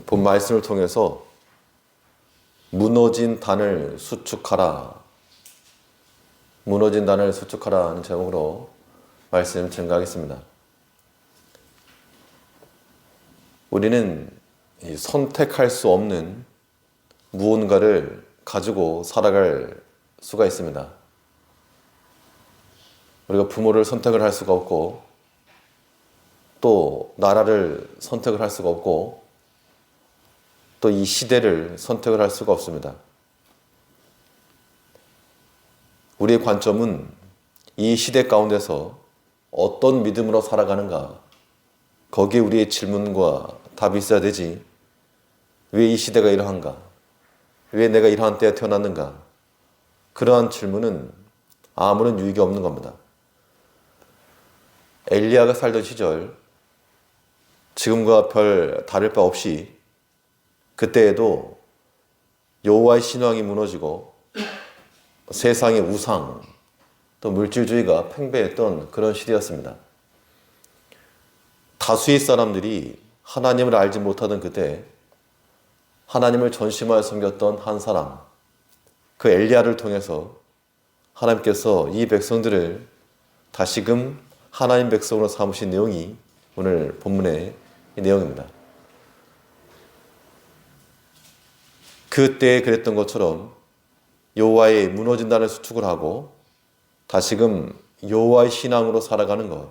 본 말씀을 통해서 무너진 단을 수축하라. 무너진 단을 수축하라 하는 제목으로 말씀 증가하겠습니다. 우리는 선택할 수 없는 무언가를 가지고 살아갈 수가 있습니다. 우리가 부모를 선택을 할 수가 없고, 또 나라를 선택을 할 수가 없고, 또 이 시대를 선택을 할 수가 없습니다. 우리의 관점은 이 시대 가운데서 어떤 믿음으로 살아가는가, 거기에 우리의 질문과 답이 있어야 되지, 왜 이 시대가 이러한가, 왜 내가 이러한 때에 태어났는가, 그러한 질문은 아무런 유익이 없는 겁니다. 엘리야가 살던 시절, 지금과 별 다를 바 없이 그때에도 여호와의 신앙이 무너지고 세상의 우상, 또 물질주의가 팽배했던 그런 시대였습니다. 다수의 사람들이 하나님을 알지 못하던 그때 하나님을 전심하여 섬겼던 한 사람, 그 엘리야를 통해서 하나님께서 이 백성들을 다시금 하나님 백성으로 삼으신 내용이 오늘 본문의 이 내용입니다. 그때 그랬던 것처럼 여호와의 무너진 단을 수축을 하고 다시금 여호와의 신앙으로 살아가는 것,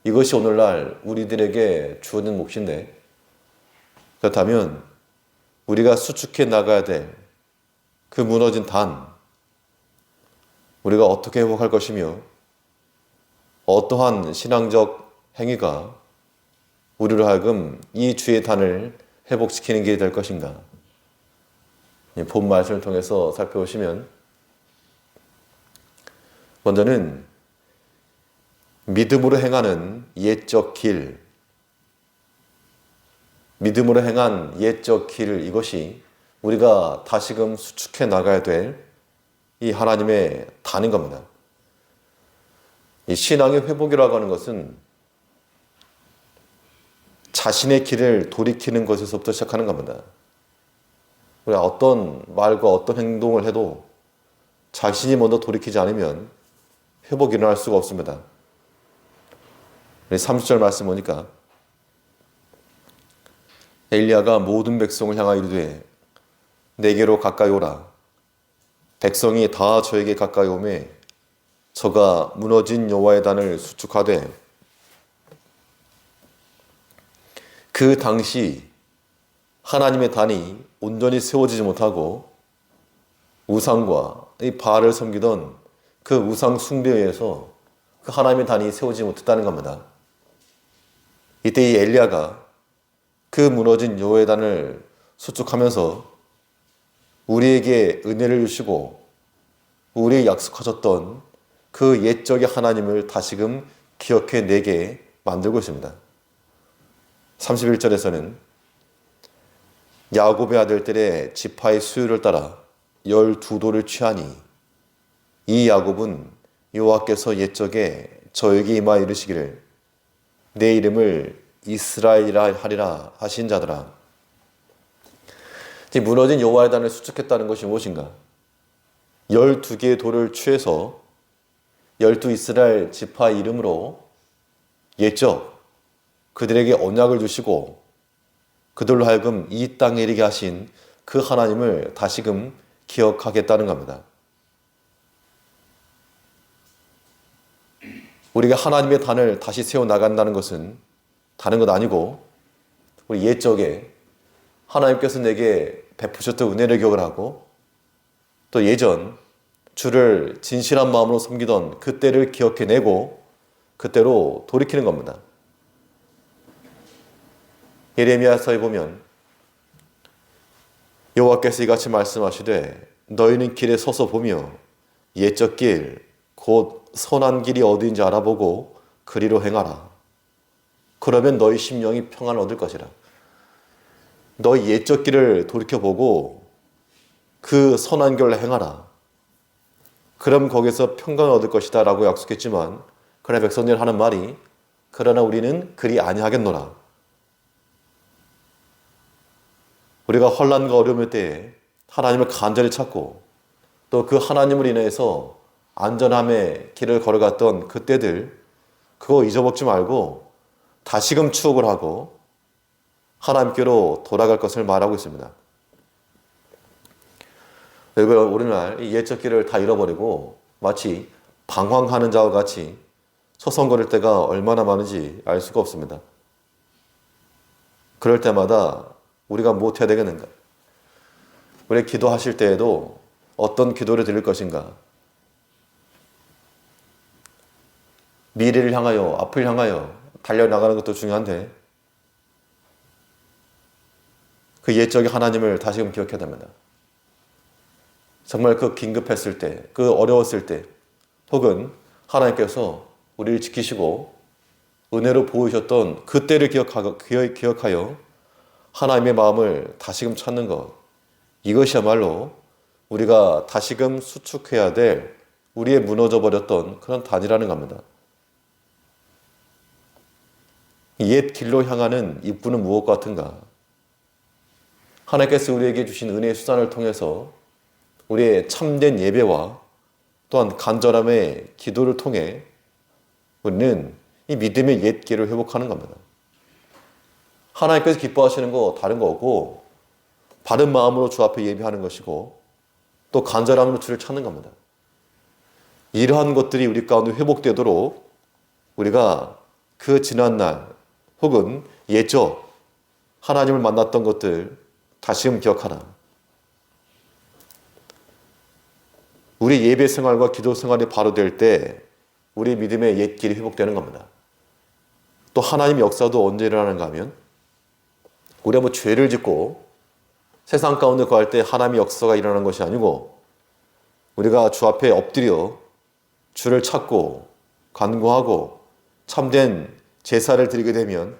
이것이 오늘날 우리들에게 주어진 몫인데, 그렇다면 우리가 수축해 나가야 될 그 무너진 단, 우리가 어떻게 회복할 것이며 어떠한 신앙적 행위가 우리로 하여금 이 주의 단을 회복시키는 길이 될 것인가, 본 말씀을 통해서 살펴보시면, 먼저는 믿음으로 행하는 옛적 길, 믿음으로 행한 옛적 길, 이것이 우리가 다시금 수축해 나가야 될 이 하나님의 단인 겁니다. 이 신앙의 회복이라고 하는 것은 자신의 길을 돌이키는 것에서부터 시작하는 겁니다. 우리가 어떤 말과 어떤 행동을 해도 자신이 먼저 돌이키지 않으면 회복이 일어날 수가 없습니다. 30절 말씀 보니까 엘리야가 모든 백성을 향하여 이르되 내게로 가까이 오라. 백성이 다 저에게 가까이 오매 저가 무너진 여호와의 단을 수축하되, 그 당시 하나님의 단이 온전히 세워지지 못하고 우상과 이 바알을 섬기던 그 우상 숭배에 의해서 그 하나님의 단이 세워지지 못했다는 겁니다. 이때 이 엘리야가 그 무너진 여호와의 단을 수축하면서 우리에게 은혜를 주시고 우리에게 약속하셨던 그 옛적의 하나님을 다시금 기억해 내게 만들고 있습니다. 31절에서는 야곱의 아들들의 지파의 수요를 따라 12돌을 취하니 이 야곱은 여호와께서 옛적에 저에게 임하여 이르시기를 내 이름을 이스라엘이라 하리라 하신 자더라. 무너진 여호와의 단을 수축했다는 것이 무엇인가? 12개의 돌을 취해서 12 이스라엘 지파 이름으로 옛적 그들에게 언약을 주시고 그들로 하여금 이 땅에 이르게 하신 그 하나님을 다시금 기억하겠다는 겁니다. 우리가 하나님의 단을 다시 세워나간다는 것은 다른 것 아니고, 우리 옛적에 하나님께서 내게 베푸셨던 은혜를 기억을 하고, 또 예전 주를 진실한 마음으로 섬기던 그때를 기억해내고 그때로 돌이키는 겁니다. 예레미야서에 보면 여호와께서 이같이 말씀하시되 너희는 길에 서서 보며 옛적 길 곧 선한 길이 어디인지 알아보고 그리로 행하라. 그러면 너희 심령이 평안을 얻을 것이라. 너희 옛적 길을 돌이켜보고 그 선한 길을 행하라. 그럼 거기서 평강을 얻을 것이다 라고 약속했지만, 그러나 백성들이 하는 말이 그러나 우리는 그리 아니하겠노라. 우리가 환난과 어려움일 때에 하나님을 간절히 찾고 또 그 하나님을 인해서 안전함의 길을 걸어갔던 그때들, 그거 잊어먹지 말고 다시금 추억을 하고 하나님께로 돌아갈 것을 말하고 있습니다. 여러분, 오늘날 이 옛적 길을 다 잃어버리고 마치 방황하는 자와 같이 서성거릴 때가 얼마나 많은지 알 수가 없습니다. 그럴 때마다 우리가 무엇해야 되겠는가? 우리 기도하실 때에도 어떤 기도를 드릴 것인가? 미래를 향하여, 앞을 향하여 달려나가는 것도 중요한데 그 옛적의 하나님을 다시금 기억해야 됩니다. 정말 그 긴급했을 때, 그 어려웠을 때, 혹은 하나님께서 우리를 지키시고 은혜로 보이셨던 그때를 기억하여 하나님의 마음을 다시금 찾는 것, 이것이야말로 우리가 다시금 수축해야 될 우리의 무너져버렸던 그런 단이라는 겁니다. 옛 길로 향하는 입구는 무엇 같은가? 하나님께서 우리에게 주신 은혜의 수단을 통해서 우리의 참된 예배와 또한 간절함의 기도를 통해 우리는 이 믿음의 옛 길을 회복하는 겁니다. 하나님께서 기뻐하시는 거 다른 거 없고 바른 마음으로 주 앞에 예배하는 것이고 또 간절함으로 주를 찾는 겁니다. 이러한 것들이 우리 가운데 회복되도록 우리가 그 지난날 혹은 옛적 하나님을 만났던 것들 다시금 기억하라. 우리 예배 생활과 기도 생활이 바로 될 때 우리 믿음의 옛 길이 회복되는 겁니다. 또 하나님의 역사도 언제 일어나는가 하면 우리가 뭐 죄를 짓고 세상 가운데 거할 때 하나님의 역사가 일어나는 것이 아니고 우리가 주 앞에 엎드려 주를 찾고 간구하고 참된 제사를 드리게 되면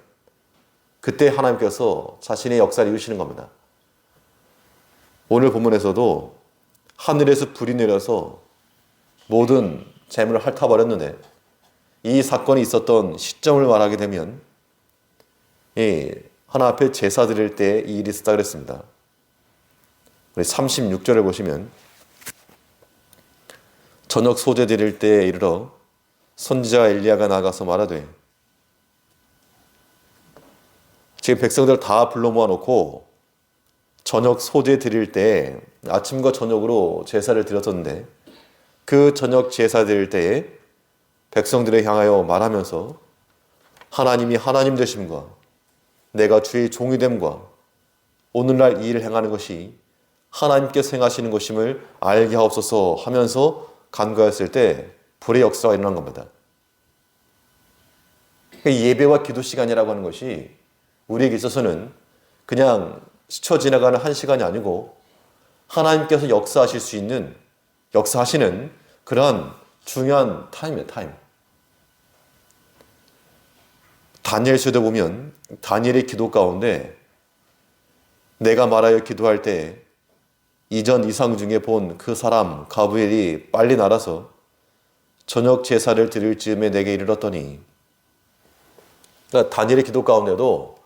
그때 하나님께서 자신의 역사를 이루시는 겁니다. 오늘 본문에서도 하늘에서 불이 내려서 모든 재물을 핥아버렸는데 이 사건이 있었던 시점을 말하게 되면 하나 앞에 제사 드릴 때 이 일이 있었다 그랬습니다. 우리 36절을 보시면 저녁 소제 드릴 때에 이르러 선지자 엘리야가 나가서 말하되, 지금 백성들 다 불러 모아놓고 저녁 소제 드릴 때 아침과 저녁으로 제사를 드렸었는데 그 저녁 제사 드릴 때에 백성들에 향하여 말하면서 하나님이 하나님 되심과 내가 주의 종이 됨과 오늘날 이 일을 행하는 것이 하나님께서 행하시는 것임을 알게 하옵소서 하면서 간구했을 때 불의 역사가 일어난 겁니다. 예배와 기도 시간이라고 하는 것이 우리에게 있어서는 그냥 스쳐 지나가는 한 시간이 아니고 하나님께서 역사하시는 그러한 중요한 타임이에요, 타임. 다니엘서도 보면 다니엘의 기도 가운데 내가 말하여 기도할 때 이전 이상 중에 본 그 사람 가브리엘이 빨리 날아서 저녁 제사를 드릴 즈음에 내게 이르렀더니, 그러니까 다니엘의 기도 가운데도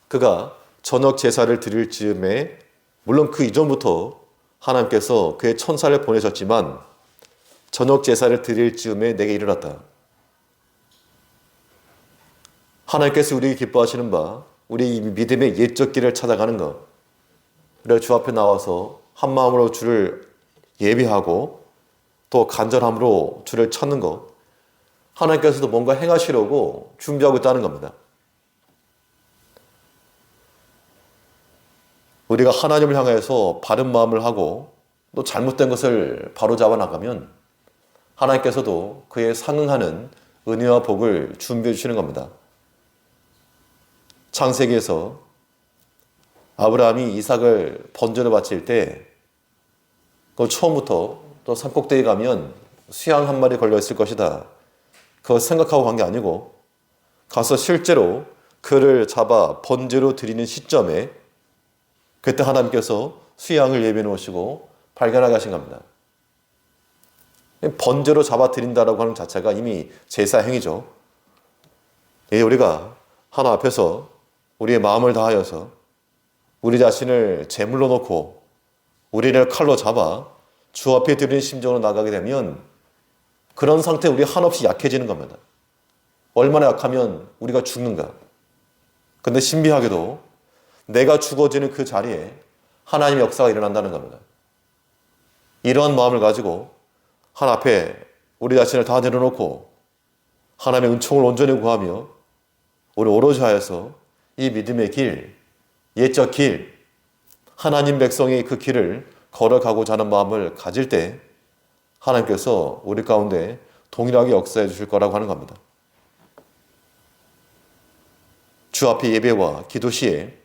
그가 저녁 제사를 드릴 즈음에 물론 그 이전부터 하나님께서 그의 천사를 보내셨지만 저녁 제사를 드릴 즈음에 내게 이르렀다. 하나님께서 우리에게 기뻐하시는 바 우리 믿음의 옛적 길을 찾아가는 것, 그래서 주 앞에 나와서 한 마음으로 주를 예배하고 또 간절함으로 주를 찾는 것, 하나님께서도 뭔가 행하시려고 준비하고 있다는 겁니다. 우리가 하나님을 향해서 바른 마음을 하고 또 잘못된 것을 바로잡아 나가면 하나님께서도 그에 상응하는 은혜와 복을 준비해 주시는 겁니다. 창세기에서 아브라함이 이삭을 번제로 바칠 때 그 처음부터 또 산꼭대기 가면 수양 한 마리 걸려 있을 것이다, 그거 생각하고 간 게 아니고 가서 실제로 그를 잡아 번제로 드리는 시점에 그때 하나님께서 수양을 예비해 놓으시고 발견하게 하신 겁니다. 번제로 잡아 드린다라고 하는 자체가 이미 제사 행위죠. 우리가 하나 앞에서 우리의 마음을 다하여서 우리 자신을 제물로 놓고 우리를 칼로 잡아 주 앞에 드리는 심정으로 나가게 되면 그런 상태에 우리 한없이 약해지는 겁니다. 얼마나 약하면 우리가 죽는가. 근데 신비하게도 내가 죽어지는 그 자리에 하나님의 역사가 일어난다는 겁니다. 이러한 마음을 가지고 하나님 앞에 우리 자신을 다 내려놓고 하나님의 은총을 온전히 구하며 우리 오로지 하여서 이 믿음의 길, 옛적 길, 하나님 백성이 그 길을 걸어가고자 하는 마음을 가질 때 하나님께서 우리 가운데 동일하게 역사해 주실 거라고 하는 겁니다. 주 앞에 예배와 기도 시에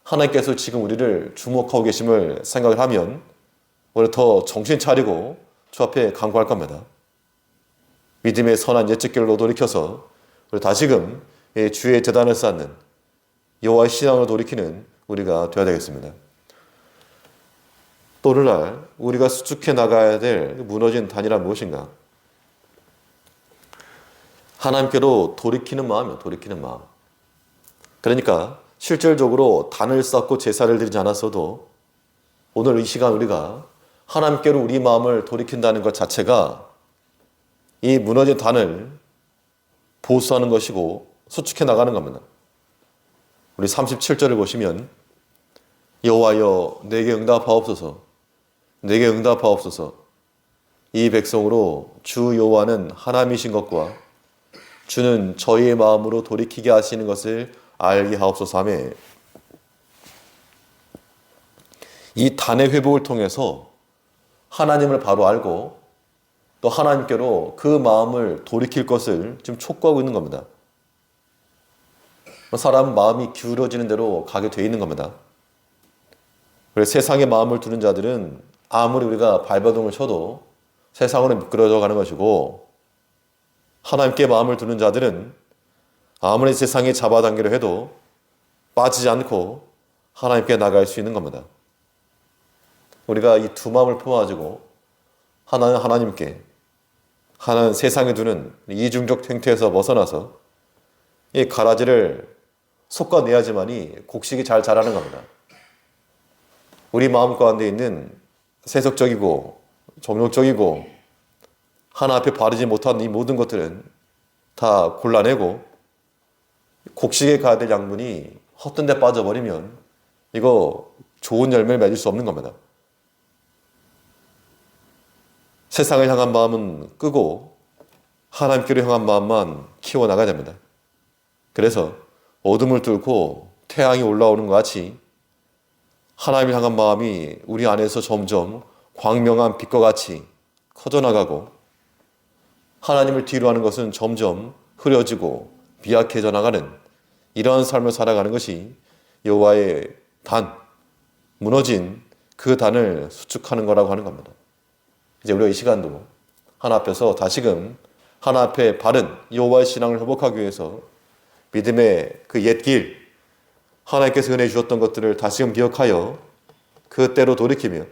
하나님께서 지금 우리를 주목하고 계심을 생각을 하면 우리 더 정신 차리고 주 앞에 간구할 겁니다. 믿음의 선한 옛적 길로 돌이켜서 우리 다시금 주의 제단을 쌓는 여호와의 신앙을 돌이키는 우리가 되어야 되겠습니다. 또 오늘날 우리가 수축해 나가야 될 무너진 단이란 무엇인가? 하나님께로 돌이키는 마음이요. 돌이키는 마음. 그러니까 실질적으로 단을 쌓고 제사를 드리지 않았어도 오늘 이 시간 우리가 하나님께로 우리 마음을 돌이킨다는 것 자체가 이 무너진 단을 보수하는 것이고 수축해 나가는 겁니다. 우리 37절을 보시면 여호와여 내게 응답하옵소서 내게 응답하옵소서 이 백성으로 주 여호와는 하나님이신 것과 주는 저희의 마음으로 돌이키게 하시는 것을 알게 하옵소서 하며 이 단의 회복을 통해서 하나님을 바로 알고 또 하나님께로 그 마음을 돌이킬 것을 지금 촉구하고 있는 겁니다. 사람은 마음이 기울어지는 대로 가게 돼 있는 겁니다. 그래서 세상에 마음을 두는 자들은 아무리 우리가 발버둥을 쳐도 세상으로 미끄러져 가는 것이고 하나님께 마음을 두는 자들은 아무리 세상이 잡아당기려 해도 빠지지 않고 하나님께 나갈 수 있는 겁니다. 우리가 이 두 마음을 품어가지고 하나는 하나님께 하나는 세상에 두는 이중적 행태에서 벗어나서 이 가라지를 솎아내야지만이 곡식이 잘 자라는 겁니다. 우리 마음 가운데 있는 세속적이고 정욕적이고 하나 앞에 바르지 못한 이 모든 것들은 다 골라내고 곡식에 가야 될 양분이 헛된 데 빠져버리면 이거 좋은 열매를 맺을 수 없는 겁니다. 세상을 향한 마음은 끄고 하나님께로 향한 마음만 키워나가야 됩니다. 그래서 어둠을 뚫고 태양이 올라오는 것 같이 하나님을 향한 마음이 우리 안에서 점점 광명한 빛과 같이 커져나가고 하나님을 뒤로 하는 것은 점점 흐려지고 미약해져 나가는 이러한 삶을 살아가는 것이 여호와의 단, 무너진 그 단을 수축하는 거라고 하는 겁니다. 이제 우리가 이 시간도 하나 앞에서 다시금 하나 앞에 바른 여호와의 신앙을 회복하기 위해서 믿음의 그 옛길 하나님께서 은혜 주셨던 것들을 다시금 기억하여 그때로 돌이키며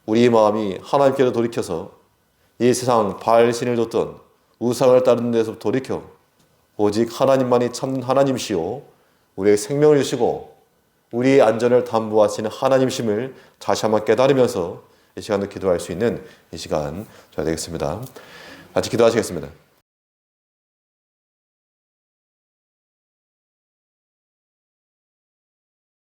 우리의 마음이 하나님께로 돌이켜서 이 세상 바알신을 뒀던 우상을 따르는 데서 돌이켜 오직 하나님만이 참는 하나님이시오 우리의 생명을 주시고 우리의 안전을 담보하시는 하나님심을 다시 한번 깨달으면서 이 시간도 기도할 수 있는 이 시간 되어야 되겠습니다. 같이 기도하시겠습니다.